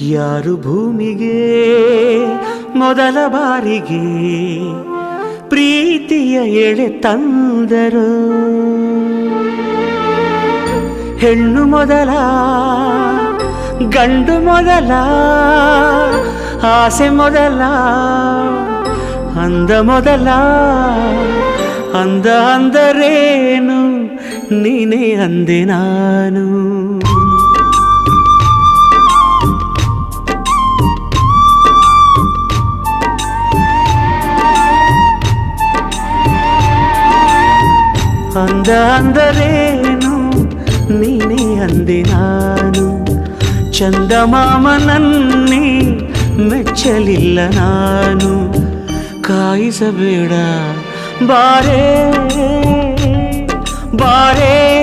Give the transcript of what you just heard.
ಯಾರು ಭೂಮಿಗೆ ಮೊದಲ ಬಾರಿಗೆ ಪ್ರೀತಿಯ ಎಳೆ ತಂದರು? ಹೆಣ್ಣು ಮೊದಲ, ಗಂಡು ಮೊದಲ, ಆಸೆ ಮೊದಲ, ಅಂದ ಮೊದಲ. ಅಂದ ಅಂದರೇನು ನೀನೇ ಅಂದೆ ನಾನು. ಅಂದ ಅಂದರೇನು ನೀನೇ ಅಂದೆ ನಾನು. ಚಂದಮಾಮನನ್ನೇ ಮೆಚ್ಚಲಿಲ್ಲ ನಾನು. ಕಾಯಿಸಬೇಡ ಬಾರೇ ಬಾರೇ